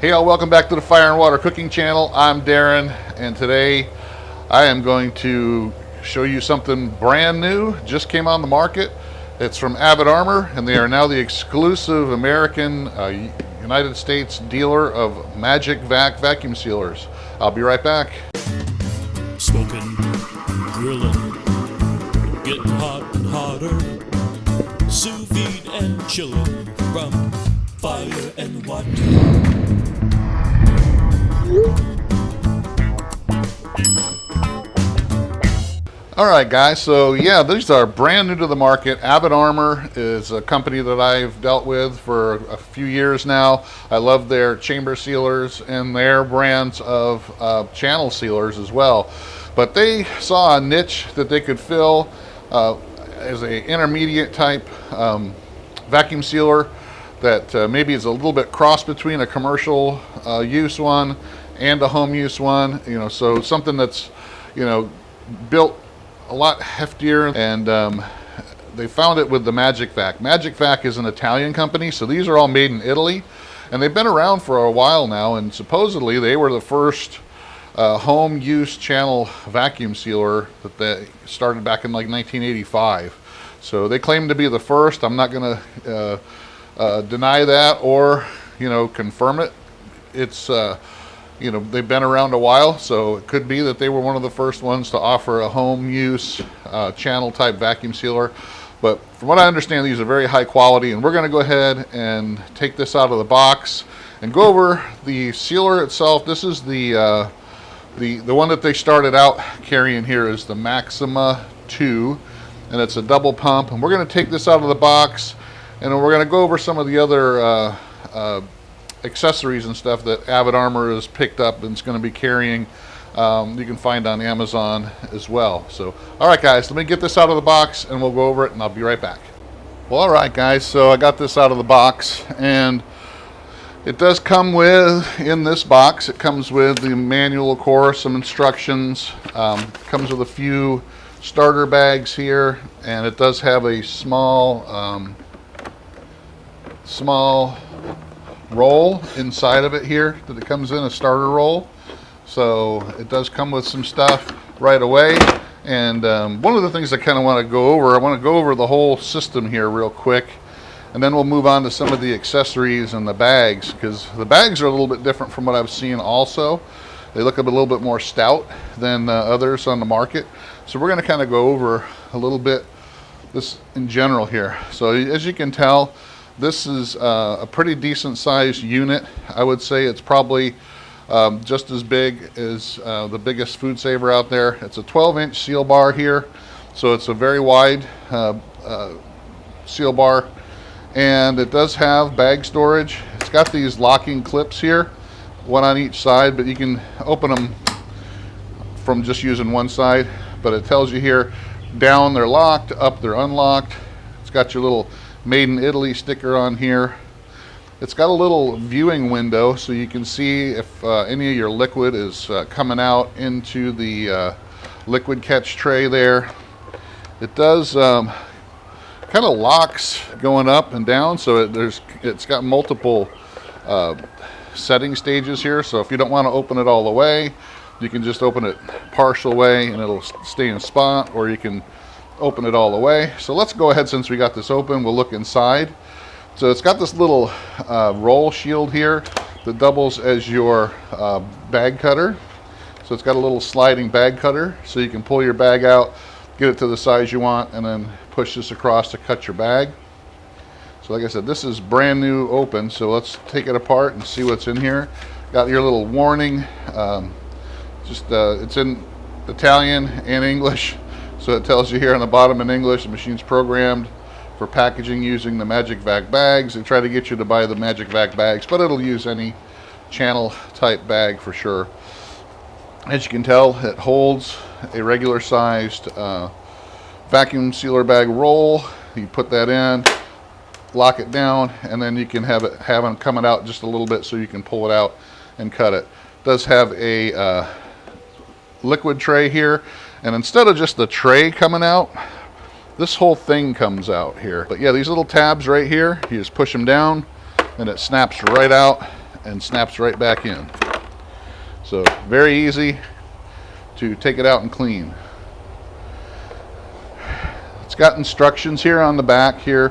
Hey all, welcome back to the Fire and Water Cooking Channel. I'm Darren, and today I am going to show you something brand new, just came on the market. It's from Avid, and they are now the exclusive American United States dealer of Magic Vac vacuum sealers. I'll be right back. Smoking, grilling, getting hot and hotter, sous vide and chilling from Fire and Water. Alright guys, so yeah, these are brand new to the market. Avid is a company that I've dealt with for a few years now. I love their chamber sealers and their brands of channel sealers as well. But they saw a niche that they could fill as an intermediate type vacuum sealer that maybe is a little bit cross between a commercial use one and a home use one. So something that's built a lot heftier, and they found it with the Magic Vac. Magic Vac is an Italian company, so these are all made in Italy, and they've been around for a while now, and supposedly they were the first home use channel vacuum sealer that they started back in like 1985. So they claim to be the first. I'm not going to deny that or confirm it. It's they've been around a while, so it could be that they were one of the first ones to offer a home use channel type vacuum sealer. But from what I understand, these are very high quality, and we're going to go ahead and take this out of the box and go over the sealer itself. This is the one that they started out carrying here is the Maxima 2, and it's a double pump. And we're going to take this out of the box, and then we're going to go over some of the other accessories and stuff that Avid has picked up and is going to be carrying. You can find on Amazon as well. So alright guys, let me get this out of the box and we'll go over it, and I'll be right back. Well, alright guys, so I got this out of the box, and it does come with, in this box, it comes with the manual, of course, some instructions, comes with a few starter bags here, and it does have a small roll inside of it here that it comes in, a starter roll. So it does come with some stuff right away. And one of the things I kind of want to go over, I want to go over the whole system here real quick, and then we'll move on to some of the accessories and the bags, because the bags are a little bit different from what I've seen also. They look a little bit more stout than others on the market. So we're going to kind of go over a little bit this in general here. So as you can tell, this is a pretty decent sized unit. I would say it's probably just as big as the biggest food saver out there. It's a 12-inch seal bar here, so it's a very wide seal bar, and it does have bag storage. It's got these locking clips here, one on each side, but you can open them from just using one side. But it tells you here, down they're locked, up they're unlocked. It's got your little Made in Italy sticker on here. It's got a little viewing window so you can see if any of your liquid is coming out into the liquid catch tray there. It does kind of locks going up and down, so it's got multiple setting stages here. So if you don't want to open it all the way, you can just open it partial way and it'll stay in spot, or you can open it all the way. So let's go ahead, since we got this open, we'll look inside. So it's got this little roll shield here that doubles as your bag cutter. So it's got a little sliding bag cutter, so you can pull your bag out, get it to the size you want, and then push this across to cut your bag. So like I said, this is brand new open, so let's take it apart and see what's in here. Got your little warning. It's in Italian and English. So it tells you here on the bottom in English, the machine's programmed for packaging using the Magic Vac bags. They try to get you to buy the Magic Vac bags, but it'll use any channel type bag for sure. As you can tell, it holds a regular sized vacuum sealer bag roll. You put that in, lock it down, and then you can have them coming out just a little bit so you can pull it out and cut it. It does have a liquid tray here. And instead of just the tray coming out, this whole thing comes out here. But yeah, these little tabs right here, you just push them down and it snaps right out, and snaps right back in. So very easy to take it out and clean. It's got instructions here on the back here.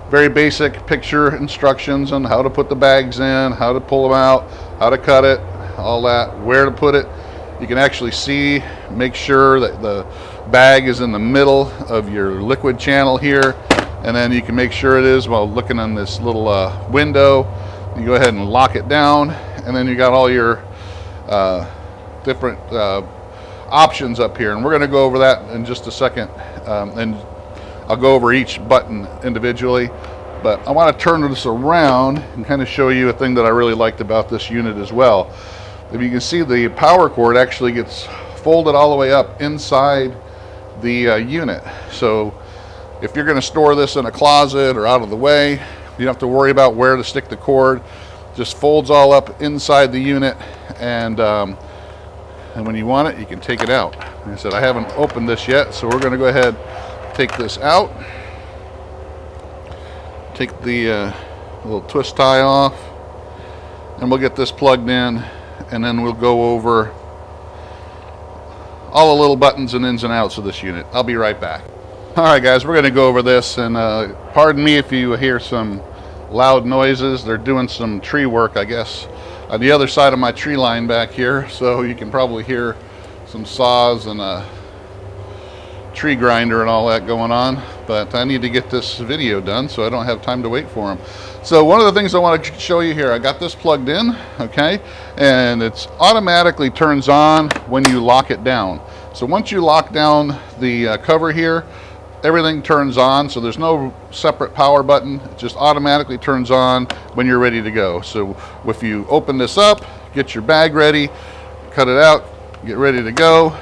Very basic picture instructions on how to put the bags in, how to pull them out, how to cut it, all that, where to put it. You can actually see, make sure that the bag is in the middle of your liquid channel here, and then you can make sure it is while looking on this little window. You go ahead and lock it down, and then you got all your different options up here, and we're going to go over that in just a second, and I'll go over each button individually. But I want to turn this around and kind of show you a thing that I really liked about this unit as well. If you can see, the power cord actually gets folded all the way up inside the unit. So if you're going to store this in a closet or out of the way, you don't have to worry about where to stick the cord. Just folds all up inside the unit, and when you want it, you can take it out. Like I said, I haven't opened this yet, so we're going to go ahead, take this out, take the little twist tie off, and we'll get this plugged in, and then we'll go over all the little buttons and ins and outs of this unit. I'll be right back. All right, guys, we're going to go over this, and pardon me if you hear some loud noises. They're doing some tree work, I guess, on the other side of my tree line back here, so you can probably hear some saws and a tree grinder and all that going on. But I need to get this video done, so I don't have time to wait for them. So one of the things I want to show you here, I got this plugged in, okay, and it's automatically turns on when you lock it down. So once you lock down the cover here, everything turns on, so there's no separate power button. It just automatically turns on when you're ready to go. So if you open this up, get your bag ready, cut it out, get ready to go,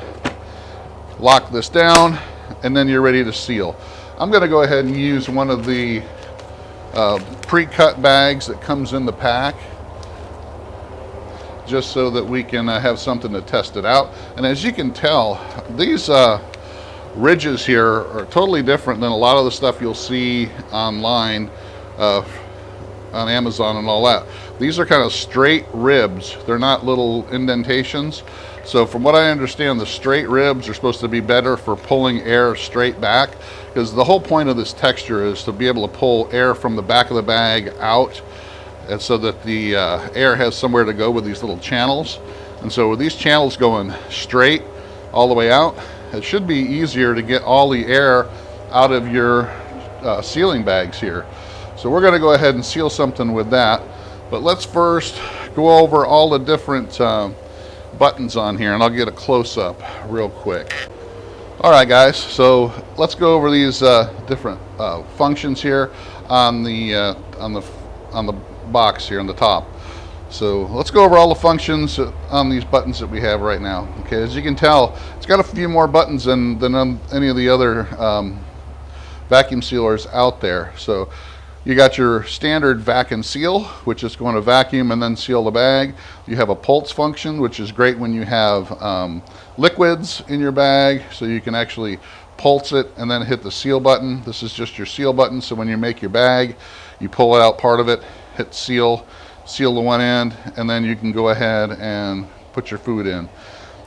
lock this down, and then you're ready to seal. I'm going to go ahead and use one of the pre-cut bags that comes in the pack, just so that we can have something to test it out. And as you can tell, these ridges here are totally different than a lot of the stuff you'll see online on Amazon and all that. These are kind of straight ribs. They're not little indentations. So from what I understand, the straight ribs are supposed to be better for pulling air straight back, because the whole point of this texture is to be able to pull air from the back of the bag out, and so that the air has somewhere to go with these little channels. And so with these channels going straight all the way out, it should be easier to get all the air out of your sealing bags here. So we're going to go ahead and seal something with that. But let's first go over all the different buttons on here, and I'll get a close-up real quick. All right, guys, so let's go over these different functions here on the box here on the top. So let's go over all the functions on these buttons that we have right now. Okay, as you can tell, it's got a few more buttons than on any of the other vacuum sealers out there. So you got your standard vac and seal, which is going to vacuum and then seal the bag. You have a pulse function, which is great when you have liquids in your bag, so you can actually pulse it and then hit the seal button. This is just your seal button, so when you make your bag, you pull it out part of it, hit seal, seal the one end, and then you can go ahead and put your food in.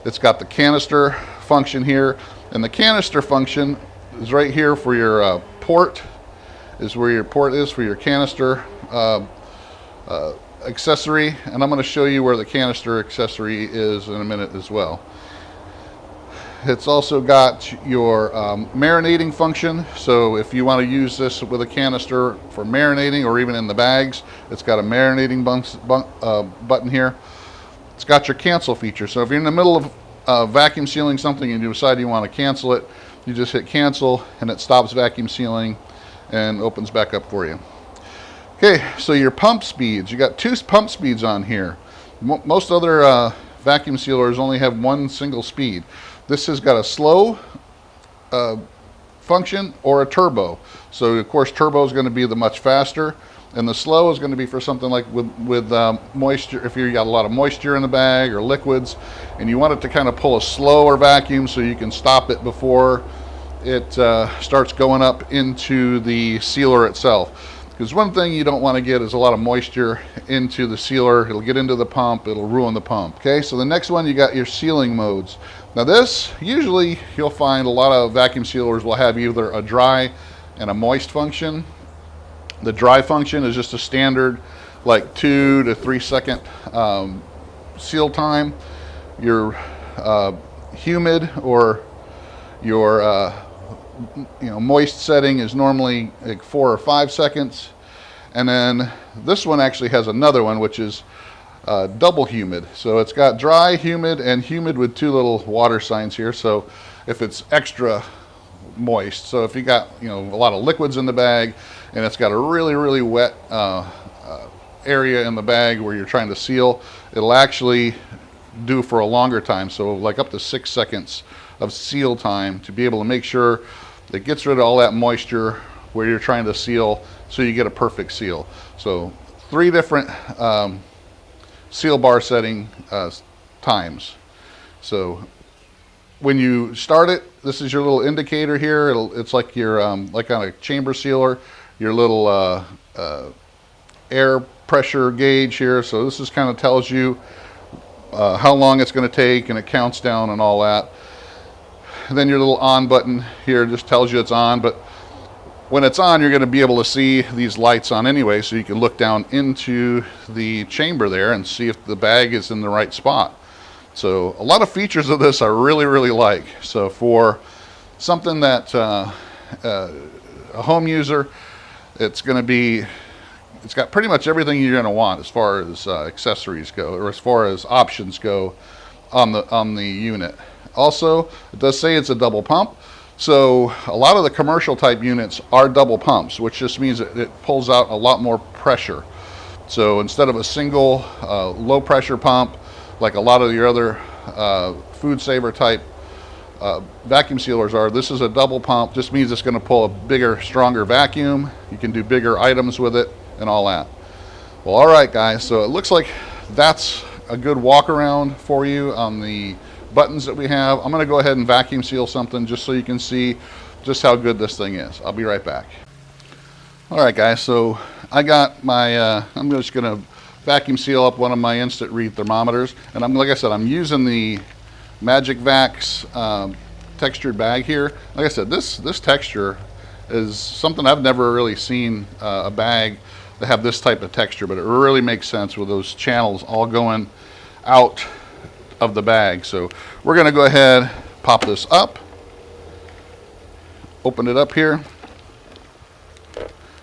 It's got the canister function here, and the canister function is right here for your port, is where your port is for your canister accessory, and I'm going to show you where the canister accessory is in a minute as well. It's also got your marinating function, so if you want to use this with a canister for marinating or even in the bags, it's got a marinating button here. It's got your cancel feature, so if you're in the middle of vacuum sealing something and you decide you want to cancel it, you just hit cancel and it stops vacuum sealing and opens back up for you. Okay, so your pump speeds, you got 2 pump speeds on here. Most other vacuum sealers only have one single speed. This has got a slow function or a turbo. So of course turbo is going to be the much faster, and the slow is going to be for something like with moisture, if you got a lot of moisture in the bag or liquids and you want it to kind of pull a slower vacuum so you can stop it before it starts going up into the sealer itself. Because one thing you don't want to get is a lot of moisture into the sealer. It'll get into the pump, it'll ruin the pump. Okay, so the next one, you got your sealing modes. Now this, usually you'll find a lot of vacuum sealers will have either a dry and a moist function. The dry function is just a standard like 2 to 3 second seal time. Your humid or your moist setting is normally like 4 or 5 seconds. And then this one actually has another one, which is double humid. So it's got dry, humid, and humid with 2 little water signs here. So if it's extra moist, so if you got a lot of liquids in the bag and it's got a really wet area in the bag where you're trying to seal, it'll actually do for a longer time, so like up to 6 seconds of seal time, to be able to make sure it gets rid of all that moisture where you're trying to seal, so you get a perfect seal. So 3 different seal bar setting times. So when you start it, this is your little indicator here. It's like your like on a chamber sealer, your little air pressure gauge here. So this kind of tells you how long it's going to take, and it counts down and all that. And then your little on button here just tells you it's on, but when it's on, you're going to be able to see these lights on anyway, so you can look down into the chamber there and see if the bag is in the right spot. So a lot of features of this I really like. So for something that a home user, it's got pretty much everything you're going to want as far as accessories go, or as far as options go on the unit. Also, it does say it's a double pump. So a lot of the commercial type units are double pumps, which just means that it pulls out a lot more pressure. So instead of a single low pressure pump, like a lot of your other food saver type vacuum sealers are, this is a double pump. Just means it's going to pull a bigger, stronger vacuum. You can do bigger items with it and all that. Well, all right guys, so it looks like that's a good walk around for you on the buttons that we have. I'm going to go ahead and vacuum seal something just so you can see just how good this thing is. I'll be right back. All right guys, so I got my I'm just going to vacuum seal up one of my instant read thermometers, and like I said, I'm using the Magic Vac's textured bag here. Like I said, this texture is something I've never really seen a bag that have this type of texture, but it really makes sense with those channels all going out of the bag. So we're going to go ahead, pop this up, open it up here,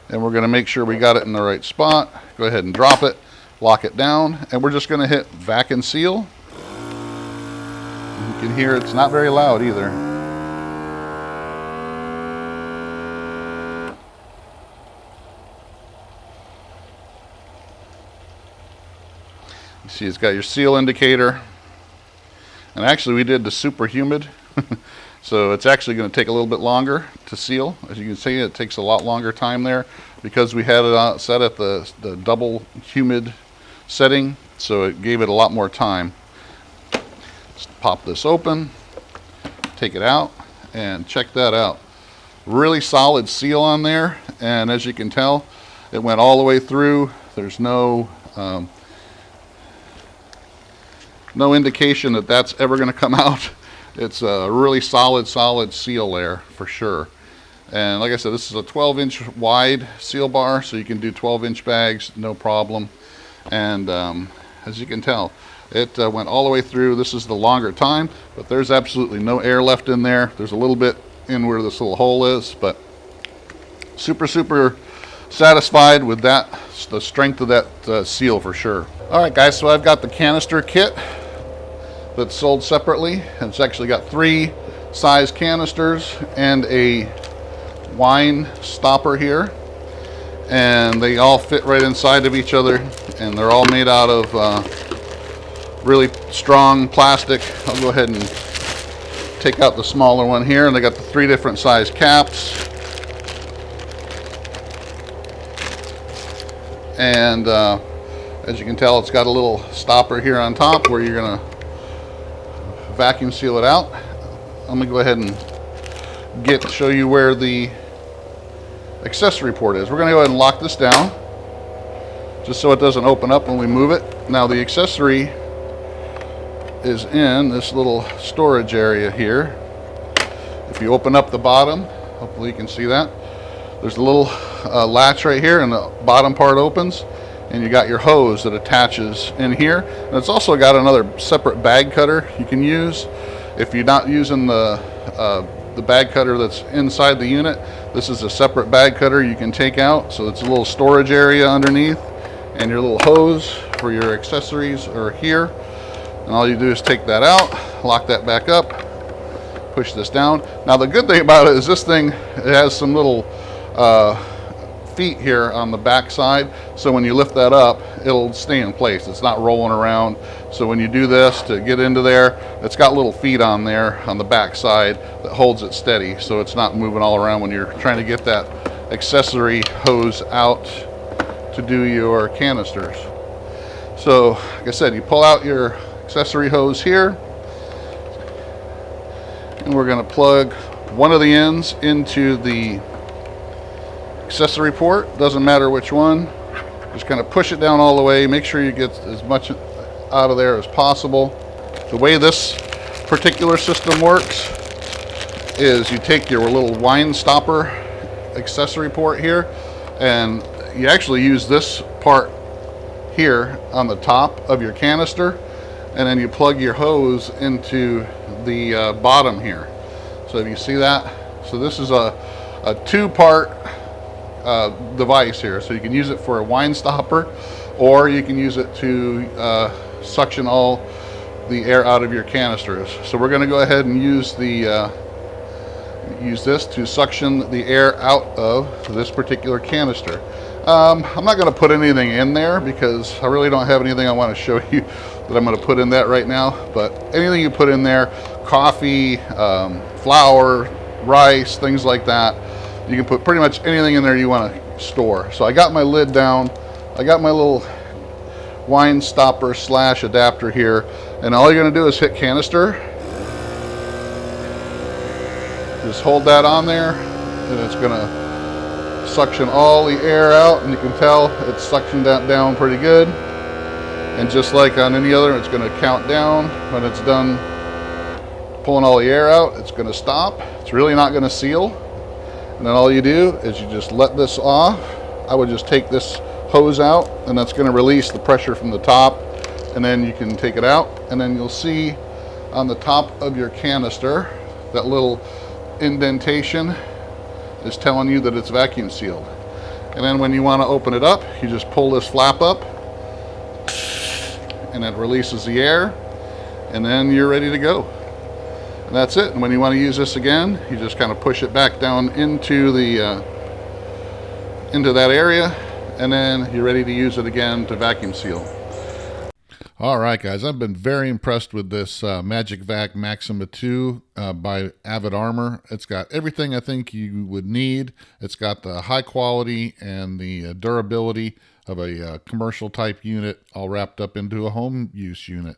and we're going to make sure we got it in the right spot. Go ahead and drop it, lock it down, and we're just going to hit vac and seal. You can hear it's not very loud either. You see it's got your seal indicator. And actually we did the super humid, so it's actually going to take a little bit longer to seal. As you can see, it takes a lot longer time there because we had it set at the double humid setting, so it gave it a lot more time. Just pop this open, take it out, and check that out. Really solid seal on there, and as you can tell, it went all the way through. There's no indication that that's ever going to come out. It's a really solid seal there for sure. And like I said, this is a 12-inch wide seal bar, so you can do 12-inch bags, no problem. And as you can tell, it went all the way through. This is the longer time, but there's absolutely no air left in there. There's a little bit in where this little hole is, but super satisfied with that, the strength of that seal for sure. All right guys, so I've got the canister kit that's sold separately. It's actually got 3 size canisters and a wine stopper here, and they all fit right inside of each other, and they're all made out of really strong plastic. I'll go ahead and take out the smaller one here, and they got the 3 different size caps, and as you can tell, it's got a little stopper here on top where you're going to vacuum seal it out. I'm going to go ahead and show you where the accessory port is. We're going to go ahead and lock this down just so it doesn't open up when we move it. Now the accessory is in this little storage area here. If you open up the bottom, hopefully you can see that. There's a little latch right here, and the bottom part opens, and you got your hose that attaches in here. And it's also got another separate bag cutter you can use. If you're not using the bag cutter that's inside the unit, this is a separate bag cutter you can take out. So it's a little storage area underneath, and your little hose for your accessories are here. And all you do is take that out, lock that back up, push this down. Now the good thing about it is this thing, it has some little feet here on the back side, so when you lift that up, it'll stay in place. It's not rolling around. So when you do this to get into there, it's got little feet on there on the back side that holds it steady, so it's not moving all around when you're trying to get that accessory hose out to do your canisters. So like I said, you pull out your accessory hose here, and we're going to plug one of the ends into the accessory port. Doesn't matter which one. Just kind of push it down all the way. Make sure you get as much out of there as possible. The way this particular system works is you take your little wine stopper accessory port here, and you actually use this part here on the top of your canister, and then you plug your hose into the bottom here. So if you see that, so this is a two-part device here. So you can use it for a wine stopper, or you can use it to suction all the air out of your canisters. So we're going to go ahead and use this to suction the air out of this particular canister. I'm not going to put anything in there because I really don't have anything I want to show you that I'm going to put in that right now. But anything you put in there, coffee, flour, rice, things like that, you can put pretty much anything in there you want to store. So I got my lid down. I got my little wine stopper / adapter here, and all you're going to do is hit canister. Just hold that on there, and it's going to suction all the air out, and you can tell it's suctioned that down pretty good. And just like on any other, it's going to count down. When it's done pulling all the air out, it's going to stop. It's really not going to seal. And then all you do is you just let this off. I would just take this hose out, and that's going to release the pressure from the top, and then you can take it out, and then you'll see on the top of your canister that little indentation is telling you that it's vacuum sealed. And then when you want to open it up, you just pull this flap up, and it releases the air, and then you're ready to go. And that's it. And when you want to use this again, you just kind of push it back down into the into that area, and then you're ready to use it again to vacuum seal. All right, guys, I've been very impressed with this Magic Vac Maxima 2 by Avid Armor. It's got everything I think you would need. It's got the high quality and the durability of a commercial type unit all wrapped up into a home use unit.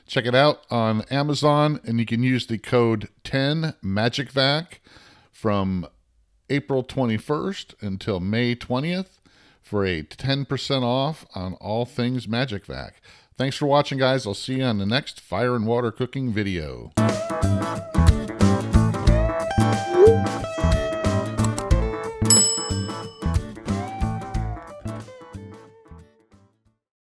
Check it out on Amazon, and you can use the code 10MAGICVAC from April 21st until May 20th for a 10% off on all things Magic Vac. Thanks for watching, guys. I'll see you on the next fire and water cooking video.